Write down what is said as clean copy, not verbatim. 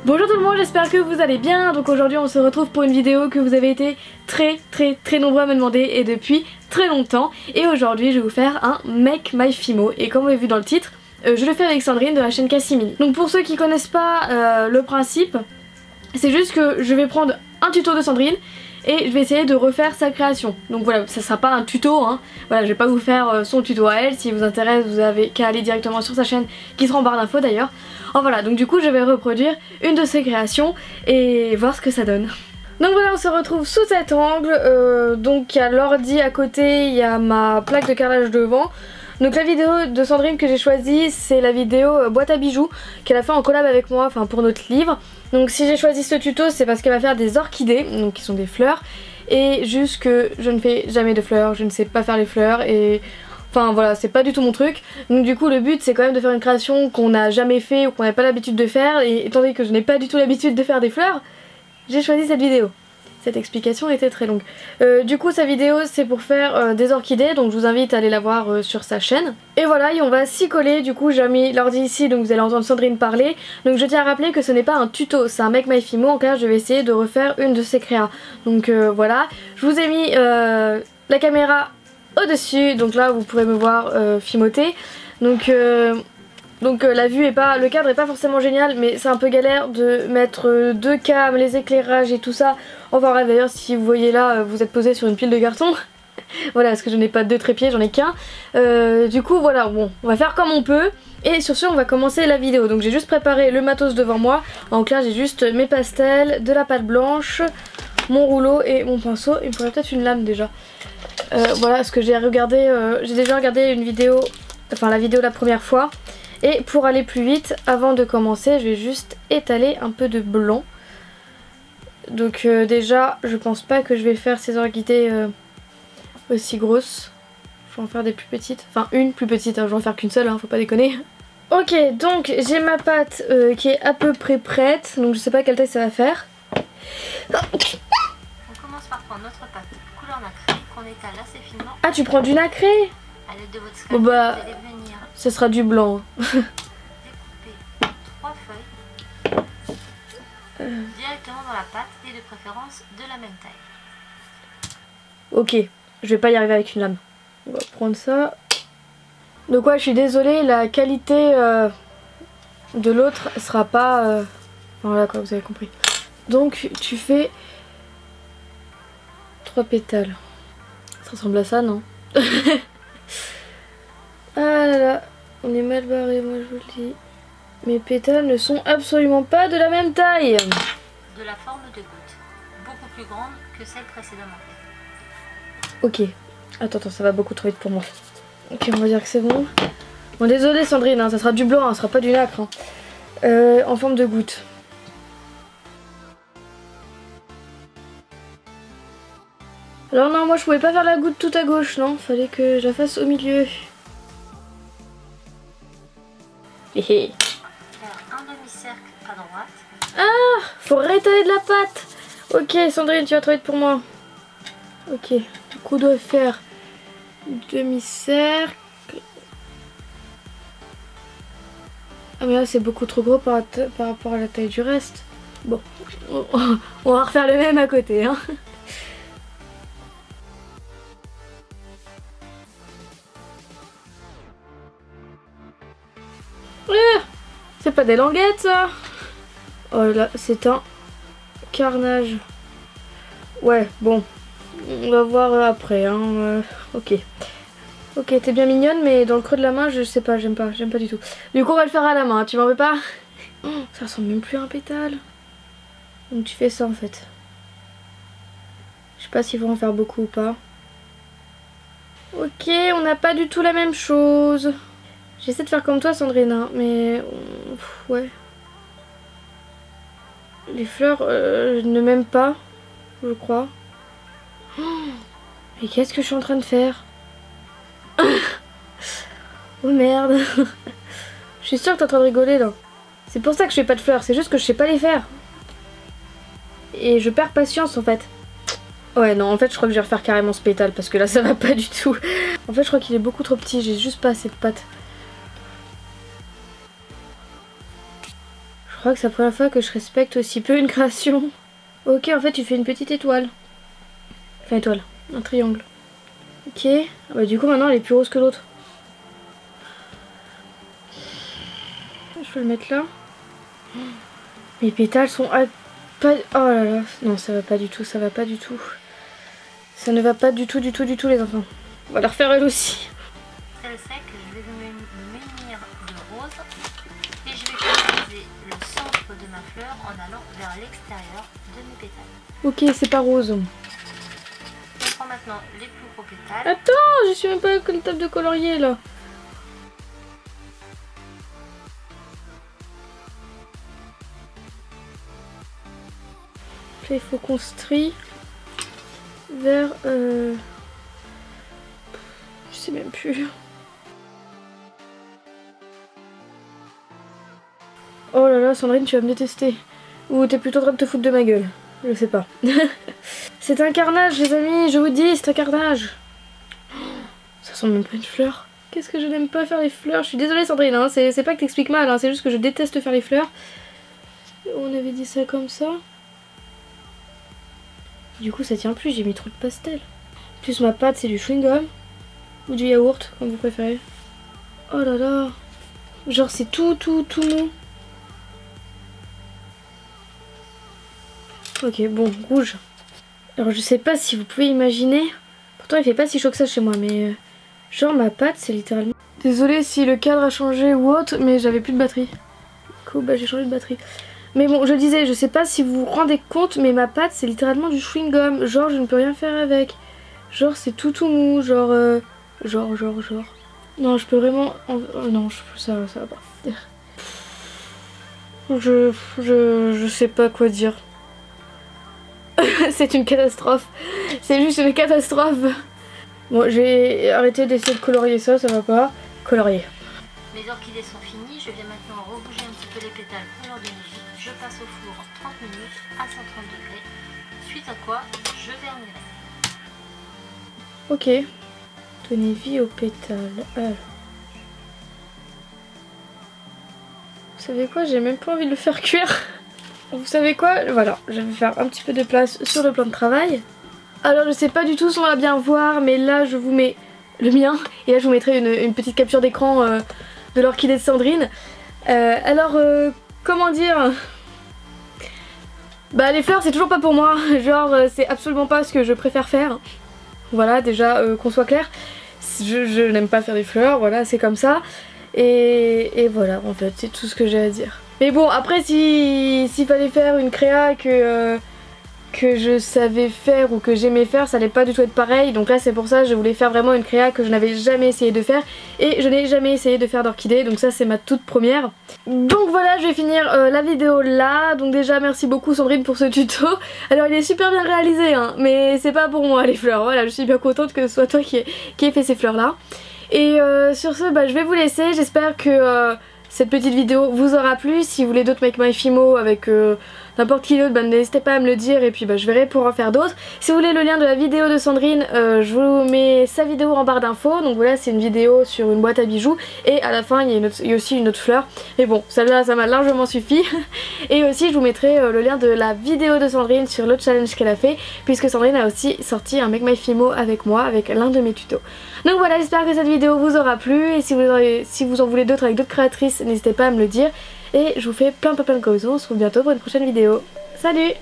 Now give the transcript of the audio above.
Bonjour tout le monde, j'espère que vous allez bien. Donc aujourd'hui on se retrouve pour une vidéo que vous avez été très nombreux à me demander et depuis très longtemps. Et aujourd'hui je vais vous faire un Make My Fimo. Et comme vous l'avez vu dans le titre, je le fais avec Sandrine de la chaîne Cassimini. Donc pour ceux qui connaissent pas le principe, c'est juste que je vais prendre un tuto de Sandrine et je vais essayer de refaire sa création. Donc voilà, ça sera pas un tuto hein. Voilà, je vais pas vous faire son tuto à elle. Si vous intéresse, vous avez qu'à aller directement sur sa chaîne qui sera en barre d'infos d'ailleurs. Oh voilà, donc du coup je vais reproduire une de ses créations et voir ce que ça donne. Donc voilà, on se retrouve sous cet angle. Donc il y a l'ordi à côté, il y a ma plaque de carrelage devant. Donc la vidéo de Sandrine que j'ai choisie, c'est la vidéo boîte à bijoux qu'elle a fait en collab avec moi, enfin pour notre livre. Donc si j'ai choisi ce tuto, c'est parce qu'elle va faire des orchidées, donc qui sont des fleurs. Et juste que je ne fais jamais de fleurs, je ne sais pas faire les fleurs et... Enfin voilà, c'est pas du tout mon truc. Donc du coup le but c'est quand même de faire une création qu'on n'a jamais fait ou qu'on n'a pas l'habitude de faire. Et étant donné que je n'ai pas du tout l'habitude de faire des fleurs, j'ai choisi cette vidéo. Cette explication était très longue. Du coup sa vidéo c'est pour faire des orchidées, donc je vous invite à aller la voir sur sa chaîne. Et voilà, et on va s'y coller. Du coup j'ai mis l'ordi ici, donc vous allez entendre Sandrine parler. Donc je tiens à rappeler que ce n'est pas un tuto, c'est un Make My Fimo. En cas je vais essayer de refaire une de ses créas. Donc voilà, je vous ai mis la caméra au-dessus, donc là vous pourrez me voir fimoter. Donc la vue est pas, le cadre est pas forcément génial, mais c'est un peu galère de mettre deux cams, les éclairages et tout ça. Enfin bref, d'ailleurs si vous voyez là, vous êtes posé sur une pile de carton. Voilà, parce que je n'ai pas deux trépieds, j'en ai qu'un. Du coup voilà, bon, on va faire comme on peut. Et sur ce on va commencer la vidéo. Donc j'ai juste préparé le matos devant moi. En clair j'ai juste mes pastels, de la pâte blanche, mon rouleau et mon pinceau. Il me faudrait peut-être une lame déjà. Voilà, parce que j'ai déjà regardé une vidéo, enfin la vidéo la première fois. Et pour aller plus vite, avant de commencer, je vais juste étaler un peu de blanc. Donc déjà, je pense pas que je vais faire ces orchidées aussi grosses. Je vais en faire des plus petites, enfin une plus petite, hein, je vais en faire qu'une seule, hein, faut pas déconner. Ok, donc j'ai ma pâte qui est à peu près prête, donc je sais pas quelle taille ça va faire. On commence par prendre notre pâte couleur nacrée qu'on étale assez finement. Ah, tu prends du nacré? À l'aide de votre scalpel, bon bah, vous allez venir ce sera du blanc. découper 3 feuilles directement dans la pâte et de préférence de la même taille. Ok, je vais pas y arriver avec une lame. On va prendre ça. Donc ouais, je suis désolée, la qualité de l'autre sera pas... Voilà quoi, vous avez compris. Donc tu fais 3 pétales. Ça ressemble à ça, non? Ah là là, on est mal barré, moi je vous le dis. Mes pétales ne sont absolument pas de la même taille. De la forme de goutte, beaucoup plus grande que celle précédemment. Ok, attends, ça va beaucoup trop vite pour moi. Ok, on va dire que c'est bon. Bon, désolé Sandrine, hein, ça sera du blanc, hein, ça sera pas du nacre. Hein. En forme de goutte. Alors non, moi je pouvais pas faire la goutte tout à gauche, non, fallait que je la fasse au milieu. Héhé. Faire un demi-cercle à droite. Ah, faut réétaler de la pâte. Ok Sandrine, tu vas trop vite pour moi. Ok, du coup on doit faire demi-cercle. Ah mais là c'est beaucoup trop gros par rapport à la taille du reste. Bon, on va refaire le même à côté hein. C'est pas des languettes ça. Oh là, c'est un carnage. Ouais, bon, on va voir après hein. Ok. Ok, t'es bien mignonne, mais dans le creux de la main, je sais pas, j'aime pas du tout. Du coup, on va le faire à la main, tu m'en veux pas? Ça ressemble même plus à un pétale. Donc tu fais ça en fait. Je sais pas s'il faut en faire beaucoup ou pas. Ok, on n'a pas du tout la même chose. J'essaie de faire comme toi Sandrine, hein, mais... ouais. Les fleurs, je ne m'aime pas, je crois. Mais qu'est-ce que je suis en train de faire? Oh merde. Je suis sûre que t'es en train de rigoler là. C'est pour ça que je fais pas de fleurs, c'est juste que je sais pas les faire. Et je perds patience en fait. Ouais non, en fait je crois que je vais refaire carrément ce pétale parce que là ça va pas du tout. En fait je crois qu'il est beaucoup trop petit, j'ai juste pas assez de pâte. Je Je crois que c'est la première fois que je respecte aussi peu une création. Ok, en fait tu fais une petite étoile. Enfin étoile, un triangle. Ok, ah bah du coup maintenant elle est plus rose que l'autre. Je peux le mettre là. Mes pétales sont pas... Oh là là, non ça va pas du tout, ça va pas du tout. Ça ne va pas du tout les enfants. On va la refaire elle aussi. Celle sec, je vais me munir de rose et je vais coloriser le centre de ma fleur en allant vers l'extérieur de mes pétales. Ok, c'est pas rose. Je prends maintenant les plus gros pétales. Attends, je suis même pas avec une table de colorier là. Là, il faut qu'on se trie vers... Je sais même plus. Oh là là, Sandrine, tu vas me détester. Ou t'es plutôt en train de te foutre de ma gueule. Je sais pas. C'est un carnage, les amis, je vous dis, c'est un carnage. Ça ressemble même pas à une fleur. Qu'est-ce que je n'aime pas faire les fleurs. Je suis désolée, Sandrine, hein. C'est pas que t'expliques mal, hein. C'est juste que je déteste faire les fleurs. On avait dit ça comme ça. Du coup, ça tient plus, j'ai mis trop de pastel. En plus, ma pâte, c'est du chewing-gum. Ou du yaourt, comme vous préférez. Oh là là. Genre, c'est tout mou. Ok, bon, rouge. Alors, je sais pas si vous pouvez imaginer. Pourtant, il fait pas si chaud que ça chez moi, mais... genre, ma pâte, c'est littéralement... Désolée si le cadre a changé ou autre, mais j'avais plus de batterie. Du coup, bah, j'ai changé de batterie. Mais bon, je disais, je sais pas si vous vous rendez compte, mais ma pâte c'est littéralement du chewing-gum. Genre, je ne peux rien faire avec. Genre, c'est tout mou. Genre, genre. Non, je peux vraiment... non, ça va pas. Je sais pas quoi dire. C'est une catastrophe. C'est juste une catastrophe. Bon, j'ai arrêté d'essayer de colorier ça, ça va pas. Colorier. Mes orchidées sont finies, je viens maintenant rebouger un petit peu les pétales pour leur donner vie. Je passe au four 30 minutes à 130 degrés, suite à quoi je vernirai. Ok. Donner vie aux pétales. Vous savez quoi, j'ai même pas envie de le faire cuire. Vous savez quoi, voilà, je vais faire un petit peu de place sur le plan de travail. Alors je sais pas du tout si on va bien voir, mais là je vous mets le mien. Et là je vous mettrai une petite capture d'écran de l'orchidée de Sandrine. Comment dire, bah les fleurs c'est toujours pas pour moi. Genre c'est absolument pas ce que je préfère faire. Voilà, déjà qu'on soit clair, je n'aime pas faire des fleurs, voilà, c'est comme ça. Et voilà, en fait, c'est tout ce que j'ai à dire. Mais bon, après, s'il fallait faire une créa que je savais faire ou que j'aimais faire, ça allait pas du tout être pareil. Donc là, c'est pour ça que je voulais faire vraiment une créa que je n'avais jamais essayé de faire. Et je n'ai jamais essayé de faire d'orchidée, donc ça, c'est ma toute première. Donc voilà, je vais finir la vidéo là. Donc déjà, merci beaucoup Sandrine pour ce tuto. Alors, il est super bien réalisé, hein, mais c'est pas pour moi les fleurs. Voilà, je suis bien contente que ce soit toi qui ait fait ces fleurs là. Et sur ce, bah, je vais vous laisser. J'espère que cette petite vidéo vous aura plu. Si vous voulez d'autres Make My Fimo avec n'importe qui d'autre, bah, n'hésitez pas à me le dire et puis bah, je verrai pour en faire d'autres. Si vous voulez le lien de la vidéo de Sandrine, je vous mets sa vidéo en barre d'infos. Donc voilà, c'est une vidéo sur une boîte à bijoux et à la fin il y a aussi une autre fleur. Mais bon, celle-là ça m'a largement suffi. Et aussi je vous mettrai le lien de la vidéo de Sandrine sur le challenge qu'elle a fait, puisque Sandrine a aussi sorti un Make My Fimo avec moi, avec l'un de mes tutos. Donc voilà, j'espère que cette vidéo vous aura plu et si vous en voulez d'autres avec d'autres créatrices, n'hésitez pas à me le dire. Et je vous fais plein de gros bisous, on se retrouve bientôt pour une prochaine vidéo. Salut!